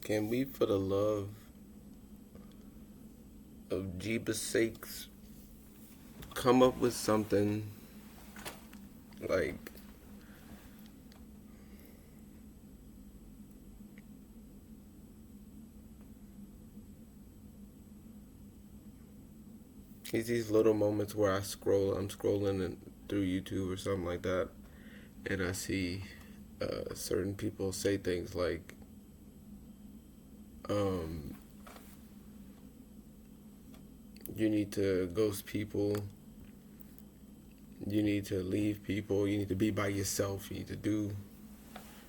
Can we, for the love of Jeebus sakes, come up with something like these little moments where I'm scrolling through YouTube or something like that, and I see certain people say things like, um, you need to ghost people, you need to leave people, you need to be by yourself, you need to do,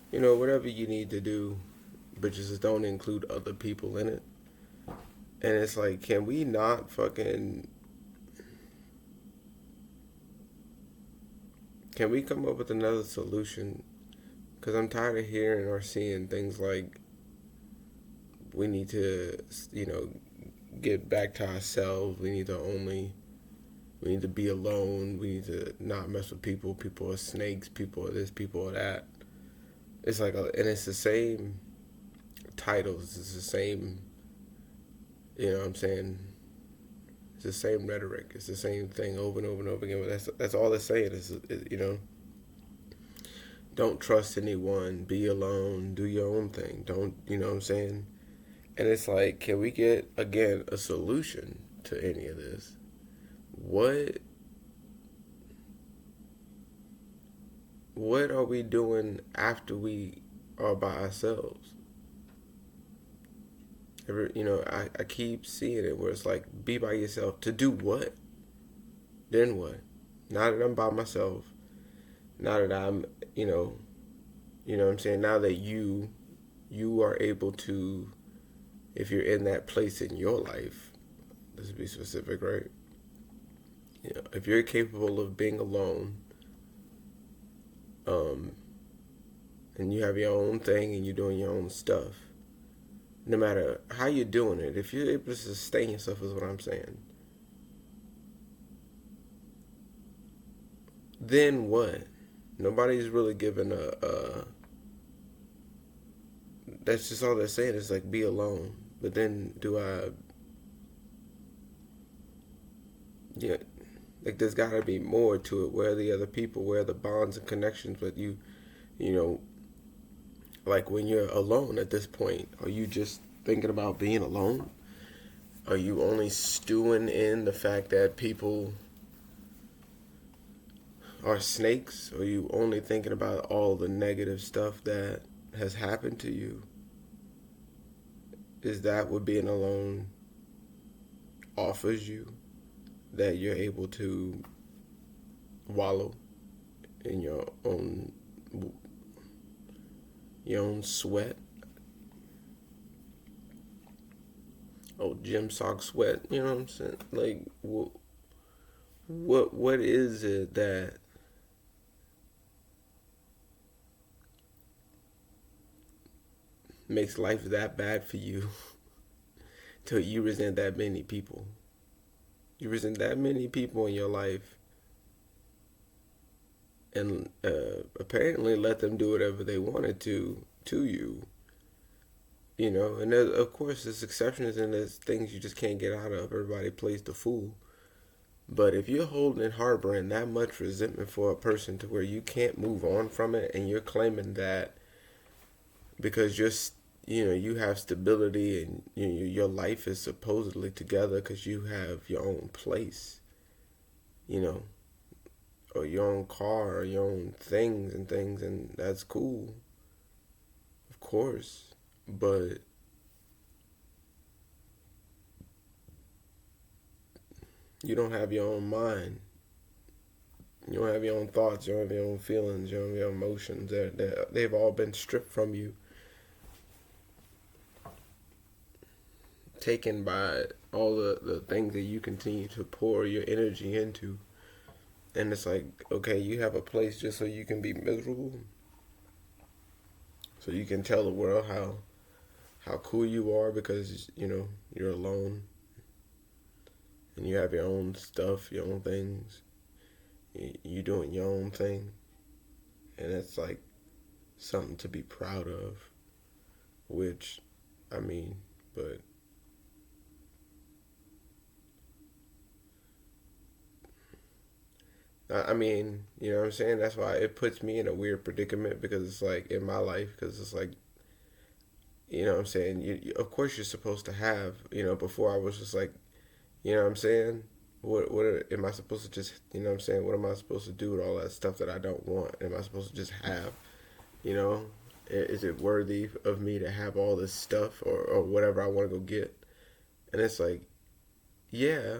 whatever you need to do, but just don't include other people in it. And it's like, can we not fucking, can we come up with another solution? Because I'm tired of hearing or seeing things like, we need to, get back to ourselves. We need to be alone. We need to not mess with people. People are snakes. People are this. People are that. It's like, and it's the same titles. It's the same, what I'm saying? It's the same rhetoric. It's the same thing over and over and over again. But that's all it's saying is, don't trust anyone. Be alone. Do your own thing. Don't, what I'm saying? And it's like, can we get, again, a solution to any of this? What are we doing after we are by ourselves? I keep seeing it where it's like, be by yourself. To do what? Then what? Now that I'm by myself, now that I'm, what I'm saying? Now that you are able to, if you're in that place in your life, let's be specific, right? If you're capable of being alone, and you have your own thing and you're doing your own stuff, no matter how you're doing it, if you're able to sustain yourself, is what I'm saying. Then what? Nobody's really given a that's just all they're saying is like, be alone. But then yeah, like, there's gotta be more to it. Where are the other people? Where are the bonds and connections with you? You know, like, when you're alone at this point, are you just thinking about being alone? Are you only stewing in the fact that people are snakes? Or are you only thinking about all the negative stuff that has happened to you? Is that what being alone offers you? That you're able to wallow in your own sweat? Oh, gym sock sweat. You know what I'm saying? Like, what is it that makes life that bad for you till you resent that many people? You resent that many people in your life, and apparently let them do whatever they wanted to you. And of course there's exceptions and there's things you just can't get out of. Everybody plays the fool. But if you're holding and harboring that much resentment for a person to where you can't move on from it, and you're claiming that because you have stability and your life is supposedly together because you have your own place, you know, or your own car or your own things, and that's cool, of course. But you don't have your own mind. You don't have your own thoughts. You don't have your own feelings. You don't have your emotions. They've all been stripped from you, taken by all the things that you continue to pour your energy into. And it's like, okay, you have a place just so you can be miserable, so you can tell the world how cool you are because you're alone and you have your own stuff, your own things. You doing your own thing, and it's like something to be proud of, which I mean, but I mean, you know what I'm saying? That's why it puts me in a weird predicament because it's like in my life, because it's like, you know what I'm saying? Of course, you're supposed to have, before I was just like, you know what I'm saying? What am I supposed to just, you know what I'm saying? What am I supposed to do with all that stuff that I don't want? Am I supposed to just have, you know? Is it worthy of me to have all this stuff or whatever I want to go get? And it's like, yeah,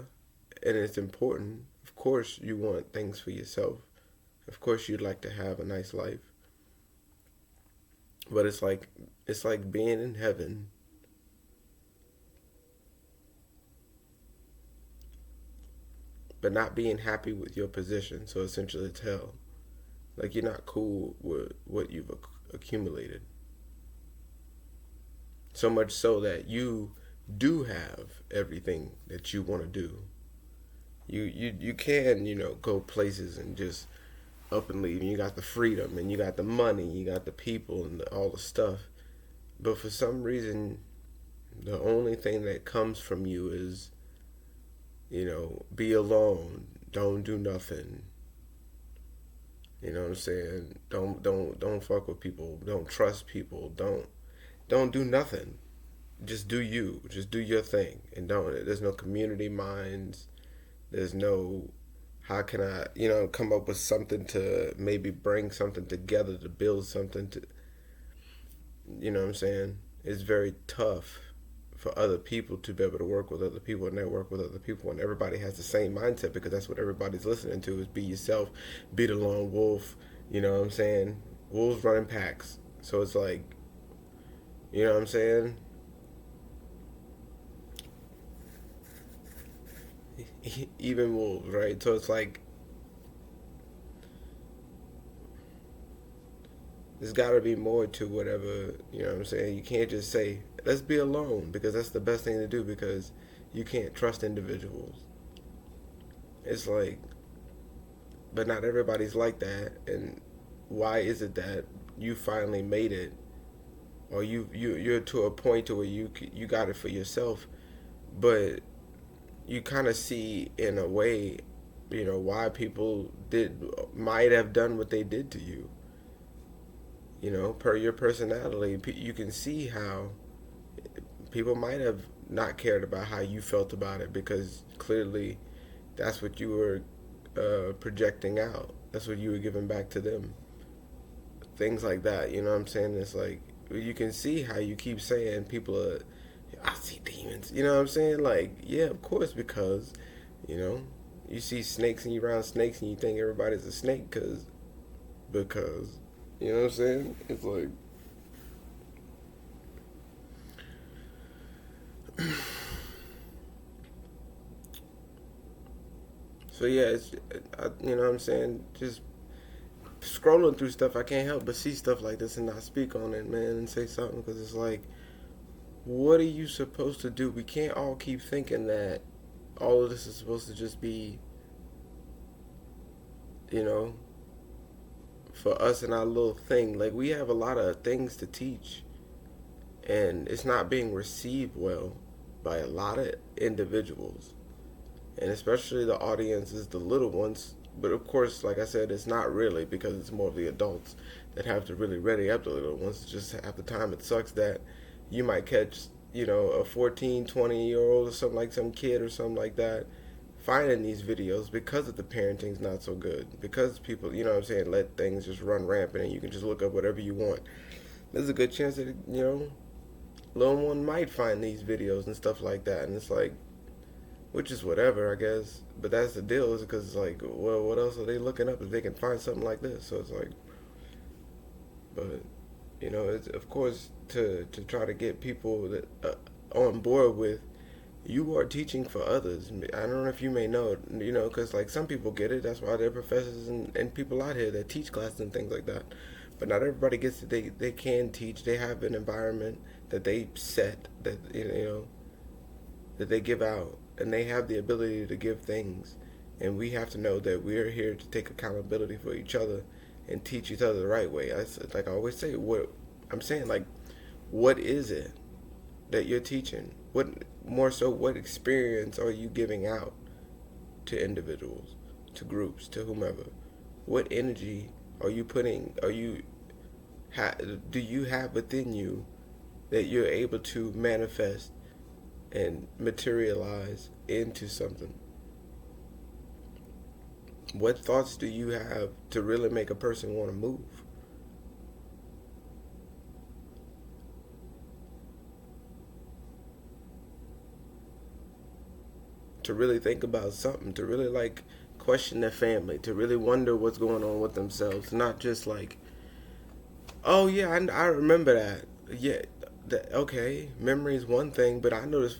and it's important. Of course, you want things for yourself. Of course, you'd like to have a nice life. But it's like being in heaven, but not being happy with your position. So essentially, it's hell. Like you're not cool with what you've accumulated. So much so that you do have everything that you want to do. You can go places and just up and leave. And you got the freedom and you got the money, you got the people and all the stuff. But for some reason, the only thing that comes from you is be alone, don't do nothing. You know what I'm saying? Don't fuck with people. Don't trust people. Don't do nothing. Just do you. Just do your thing. And don't. There's no community minds. There's no how can I, come up with something to maybe bring something together to build something to, you know what I'm saying? It's very tough for other people to be able to work with other people and network with other people, and everybody has the same mindset because that's what everybody's listening to is be yourself, be the lone wolf. You know what I'm saying? Wolves running packs. So it's like, you know what I'm saying? Even wolves, right? So it's like there's got to be more to whatever, you know what I'm saying? You can't just say let's be alone because that's the best thing to do because you can't trust individuals. It's like, but not everybody's like that. And why is it that you finally made it, or you're to a point to where you got it for yourself, but you kind of see in a way, why people might have done what they did to you. Per your personality, you can see how people might have not cared about how you felt about it because clearly that's what you were projecting out. That's what you were giving back to them. Things like that, you know what I'm saying? It's like you can see how you keep saying people are, I see demons. You know what I'm saying? Like, yeah, of course, because, you know, you see snakes and you around snakes and you think everybody's a snake because, you know what I'm saying? It's like, so yeah, you know what I'm saying? Just scrolling through stuff, I can't help but see stuff like this and not speak on it, man, and say something because it's like, what are you supposed to do? We can't all keep thinking that all of this is supposed to just be, you know, for us and our little thing. Like, we have a lot of things to teach, and it's not being received well by a lot of individuals, and especially the audiences, the little ones. But of course, like I said, it's not really because it's more of the adults that have to really ready up the little ones. It's just half the time it sucks that you might catch, a 14, 20-year old or something like some kid or something like that finding these videos because of the parenting's not so good. Because people, you know what I'm saying, let things just run rampant and you can just look up whatever you want. There's a good chance that, little one might find these videos and stuff like that. And it's like, which is whatever, I guess. But that's the deal, is because it's like, well, what else are they looking up if they can find something like this? So it's like, but it's of course to try to get people that on board with you are teaching for others. I don't know if you may know, because like some people get it. That's why there are professors and people out here that teach classes and things like that. But not everybody gets it. They can teach. They have an environment that they set that that they give out, and they have the ability to give things. And we have to know that we're here to take accountability for each other and teach each other the right way. Like I always say, what I'm saying, like, what is it? that you're teaching? What more so? What experience are you giving out to individuals, to groups, to whomever? What energy are you putting? Do you have within you that you're able to manifest and materialize into something? What thoughts do you have to really make a person want to move? To really think about something, to really like question their family, to really wonder what's going on with themselves, not just like, oh yeah, I remember that. Yeah, okay, memory is one thing, but I notice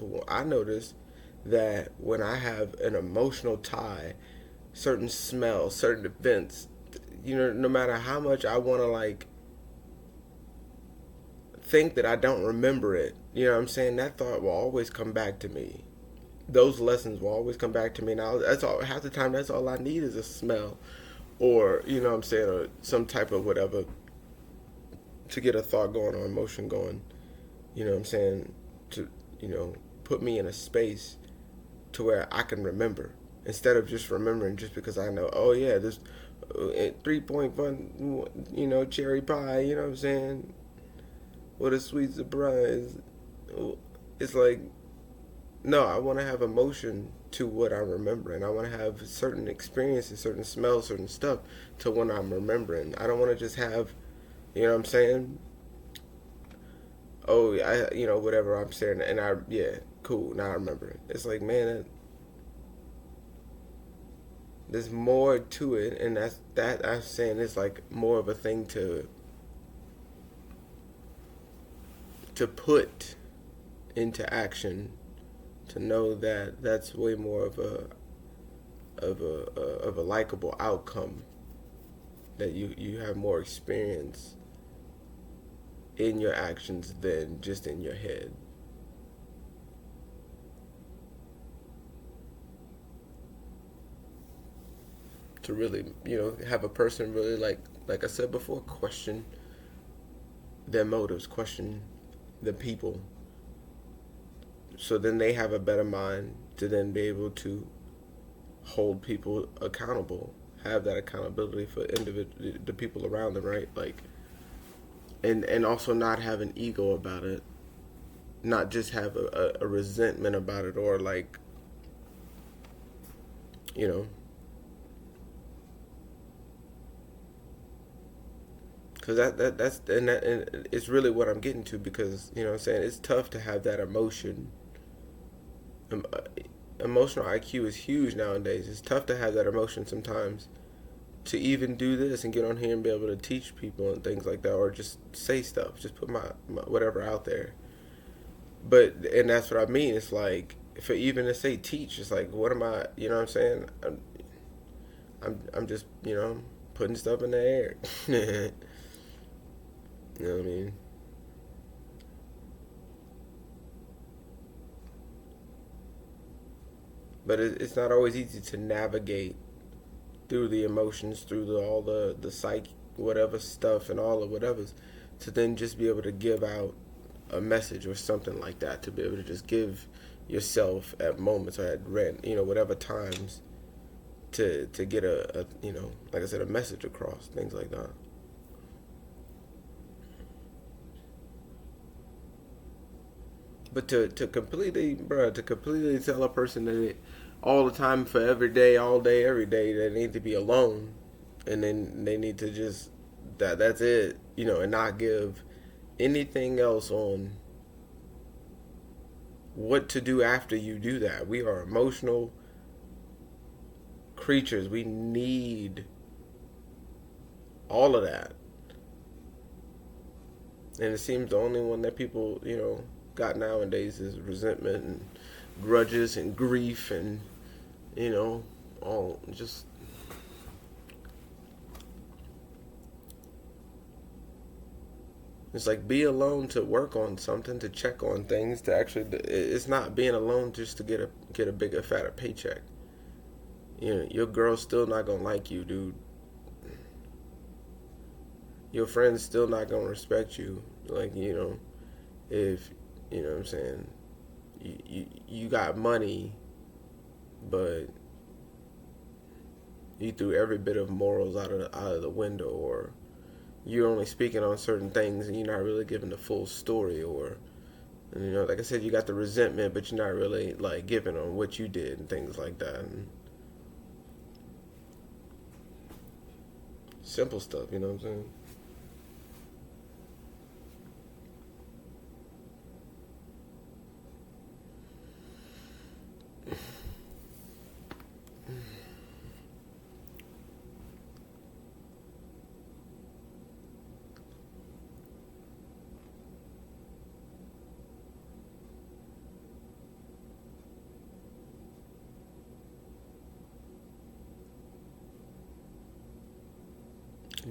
that when I have an emotional tie, certain smells, certain events, no matter how much I want to like think that I don't remember it, you know what I'm saying? That thought will always come back to me. Those lessons will always come back to me. Now, that's all. Half the time, that's all I need is a smell, or what I'm saying, or some type of whatever to get a thought going or emotion going. You know what I'm saying? To put me in a space to where I can remember instead of just remembering just because I know. Oh yeah, this 3 point fun. Cherry pie. You know what I'm saying? What a sweet surprise. It's like, no, I want to have emotion to what I'm remembering. I want to have certain experiences, certain smells, certain stuff to when I'm remembering. I don't want to just have, what I'm saying? Oh, whatever I'm saying, and yeah, cool. Now I remember it. It's like, man, there's more to it, and that I'm saying is like more of a thing to put into action, to know that that's way more of a likable outcome, that you have more experience in your actions than just in your head. To really, have a person really like I said before, question their motives, question the people, so then they have a better mind to then be able to hold people accountable, have that accountability for the people around them, right? Like, and also not have an ego about it, not just have a resentment about it, or like, you know, because and it's really what I'm getting to, because what I'm saying, it's tough to have that emotion. Um, uh, Emotional IQ is huge nowadays. It's tough to have that emotion sometimes, to even do this and get on here and be able to teach people and things like that, or just say stuff, just put my whatever out there. But and that's what I mean. It's like, for even to say teach, it's like, what am I? You know what I'm saying? I'm just putting stuff in the air. You know what I mean? But it's not always easy to navigate through the emotions, through all the psych whatever stuff and all of whatever's, to then just be able to give out a message or something like that, to be able to just give yourself at moments, or at whatever times, to get a like I said, a message across, things like that. But to completely tell a person that all the time, for every day, all day, every day, they need to be alone, and then they need to just that's it, and not give anything else on what to do after you do that. We are emotional creatures. We need all of that, and it seems the only one that people got nowadays is resentment and grudges and grief, and all just, it's like, be alone to work on something, to check on things, to actually, it's not being alone just to get a bigger fatter paycheck. Your girl's still not gonna like you, dude. Your friend's still not gonna respect you, like, if You know what I'm saying? You got money, but you threw every bit of morals out of the window, or you're only speaking on certain things and you're not really giving the full story, or like I said, you got the resentment, but you're not really like giving on what you did and things like that. And simple stuff, you know what I'm saying?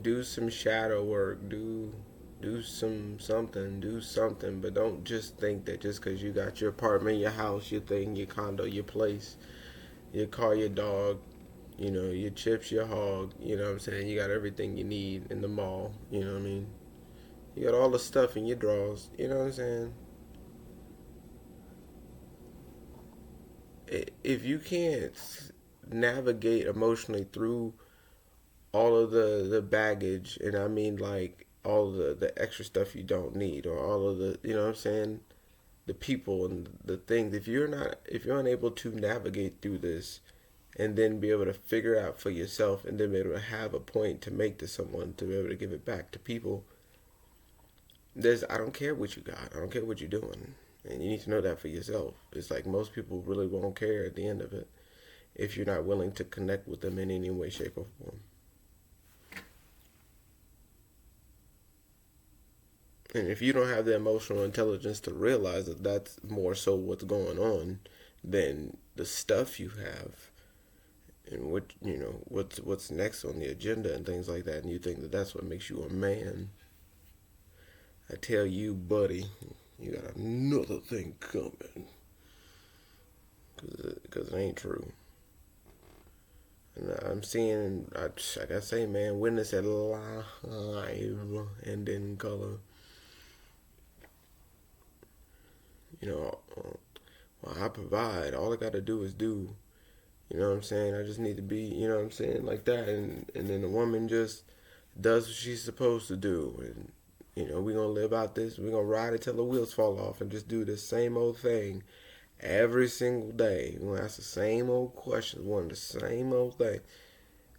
Do some shadow work. Do do something, but don't just think that just because you got your apartment, your house, your thing, your condo, your place, your car, your dog, your chips, your hog, you know what I'm saying? You got everything you need in the mall, you know what I mean? You got all the stuff in your drawers, you know what I'm saying? If you can't navigate emotionally through all of the baggage, and I mean like all the extra stuff you don't need, or all of the, you know what I'm saying, the people and the things, if you're unable to navigate through this and then be able to figure out for yourself and then be able to have a point to make to someone to be able to give it back to people, there's I don't care what you got, I don't care what you're doing, and you need to know that for yourself. It's like most people really won't care at the end of it if you're not willing to connect with them in any way, shape, or form. And if you don't have the emotional intelligence to realize that that's more so what's going on than the stuff you have, and what's next on the agenda and things like that, and you think that that's what makes you a man, I tell you, buddy, you got another thing coming, because it ain't true. And I'm seeing, like I say, man, witness it live and in color. Well, I provide. All I got to do is do. You know what I'm saying? I just need to be, you know what I'm saying, like that. And then the woman just does what she's supposed to do. And, we're going to live out this. We're going to ride it till the wheels fall off and just do the same old thing every single day. We're going to ask the same old questions, one the same old thing.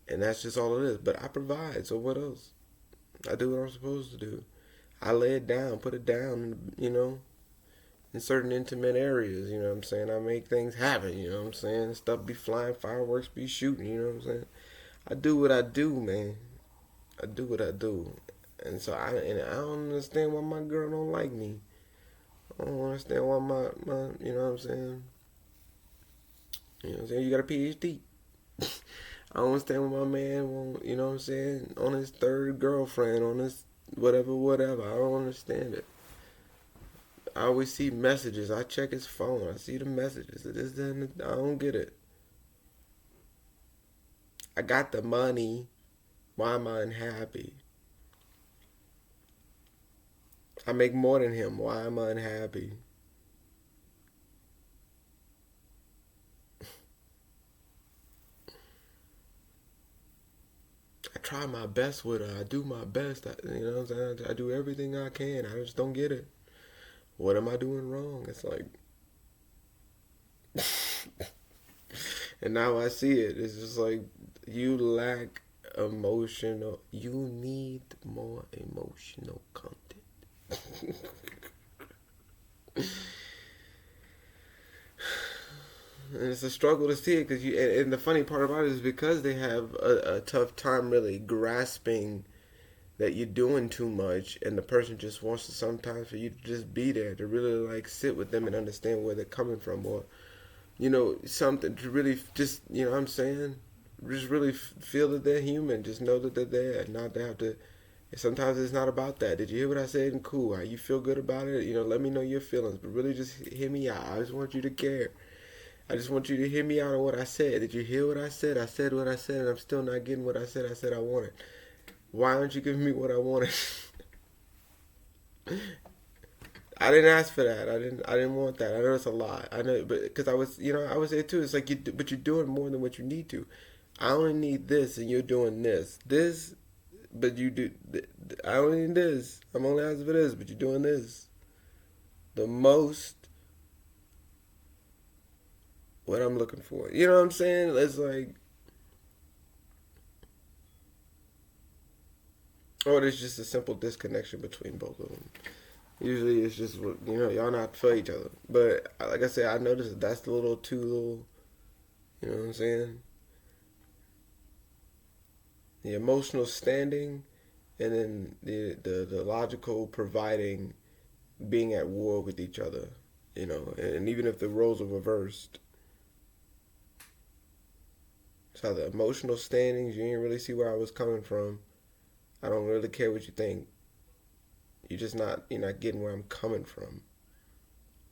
And that's just all it is. But I provide, so what else? I do what I'm supposed to do. I lay it down, put it down, in certain intimate areas, you know what I'm saying? I make things happen, you know what I'm saying? Stuff be flying, fireworks be shooting, you know what I'm saying? I do what I do, man. I do what I do. And I don't understand why my girl don't like me. I don't understand why my you know what I'm saying? You know what I'm saying? You got a PhD. I don't understand why my man won't, you know what I'm saying, on his third girlfriend, on his whatever. I don't understand it. I always see messages. I check his phone. I see the messages. I don't get it. I got the money. Why am I unhappy? I make more than him. Why am I unhappy? I try my best with her. I do my best. You know what I'm saying? I do everything I can. I just don't get it. What am I doing wrong? It's like, and now I see it. It's just like, you lack emotional. You need more emotional content. And it's a struggle to see it because and the funny part about it is because they have a tough time really grasping that you're doing too much, and the person just wants to sometimes for you to just be there to really like sit with them and understand where they're coming from, or something to really just, you know what I'm saying, just really feel that they're human, just know that they're there, not to have to. Sometimes it's not about that. Did you hear what I said? And cool, how you feel good about it? Let me know your feelings, but really just hear me out. I just want you to care. I just want you to hear me out on what I said. Did you hear what I said? I said what I said, and I'm still not getting what I said. I said I wanted. Why aren't you giving me what I wanted? I didn't ask for that. I didn't want that. I know it's a lot. I know, but because I was, I was there too. It's like but you're doing more than what you need to. I only need this, and you're doing this, but you do. I only need this. I'm only asking for this, but you're doing this. The most what I'm looking for. You know what I'm saying? It's like, or there's just a simple disconnection between both of them. Usually it's just, y'all not for each other. But like I said, I noticed that's a little too little, you know what I'm saying? The emotional standing and then the logical providing being at war with each other, and even if the roles are reversed. So the emotional standings, you didn't really see where I was coming from. I don't really care what you think. You're not getting where I'm coming from.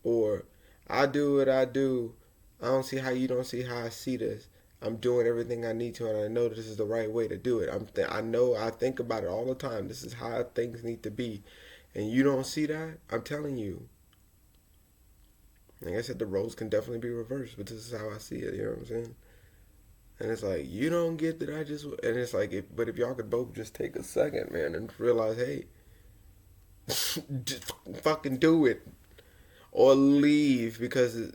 Or I do what I do. I don't see how you don't see how I see this. I'm doing everything I need to, and I know this is the right way to do it. I know I think about it all the time. This is how things need to be, and you don't see that. I'm telling you. Like I said, the roles can definitely be reversed, but this is how I see it. You know what I'm saying? And it's like you don't get that. And it's like, but if y'all could both just take a second, man, and realize, hey, just fucking do it or leave because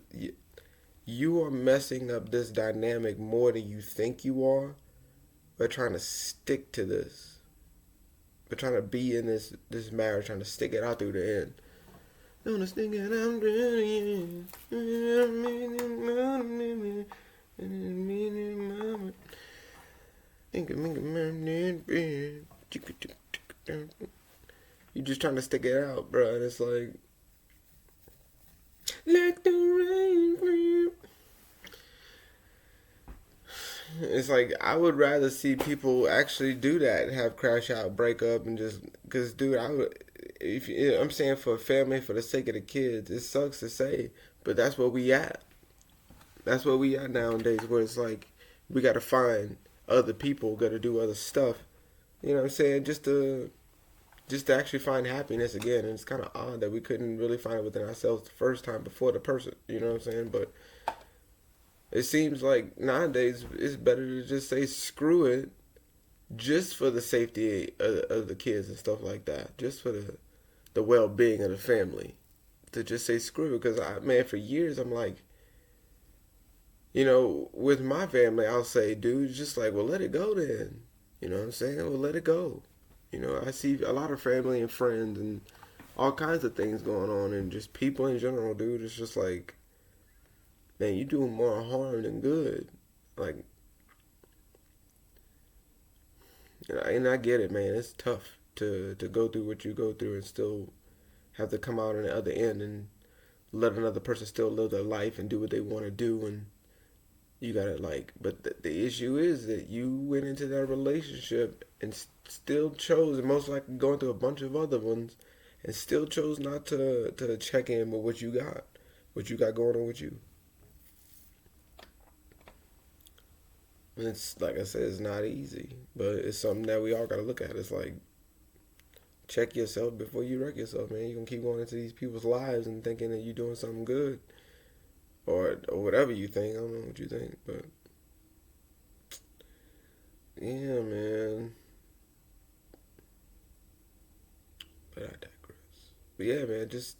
you are messing up this dynamic more than you think you are. We're trying to stick to this. We're trying to be in this marriage, trying to stick it out through the end. Gonna stick it out through the end. You just trying to stick it out, bro. And it's like the rain. It's like I would rather see people actually do that, have crash out, break up, and just because, dude, I'm saying for family, for the sake of the kids, it sucks to say, but that's where we at. That's where we at nowadays, where it's like we got to find other people, got to do other stuff. You know what I'm saying? Just to actually find happiness again. And it's kind of odd that we couldn't really find it within ourselves the first time before the person. You know what I'm saying? But it seems like nowadays it's better to just say screw it, just for the safety of the kids and stuff like that, just for the well being of the family, to just say screw it. Because man, for years I'm like, with my family, I'll say, dude, just like, well, let it go then. You know what I'm saying? Well, let it go. I see a lot of family and friends and all kinds of things going on, and just people in general, dude. It's just like, man, you doing more harm than good. Like, and I get it, man. It's tough to go through what you go through and still have to come out on the other end and let another person still live their life and do what they want to do. And you gotta but the issue is that you went into that relationship and still chose, and most likely going through a bunch of other ones, and still chose not to check in with what you got going on with you. And it's like I said, it's not easy, but it's something that we all gotta look at. It's like, check yourself before you wreck yourself, man. You gonna keep going into these people's lives and thinking that you're doing something good, or whatever you think. I don't know what you think, but yeah, man. But I digress. But yeah, man, just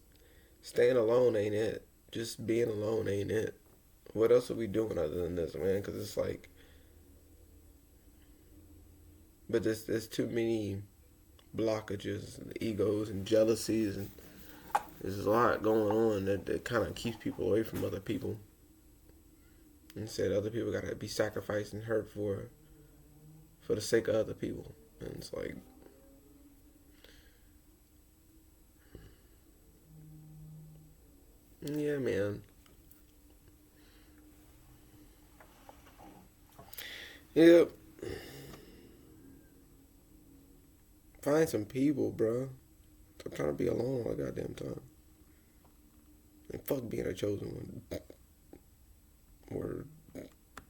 staying alone ain't it. Just being alone ain't it. What else are we doing other than this, man? Because it's like, but there's too many blockages and egos and jealousies, and there's a lot going on that kind of keeps people away from other people. And said other people gotta be sacrificed and hurt for the sake of other people. And it's like, yeah, man. Yep. Find some people, bro. I'm trying to be alone all the goddamn time. And fuck being a chosen one.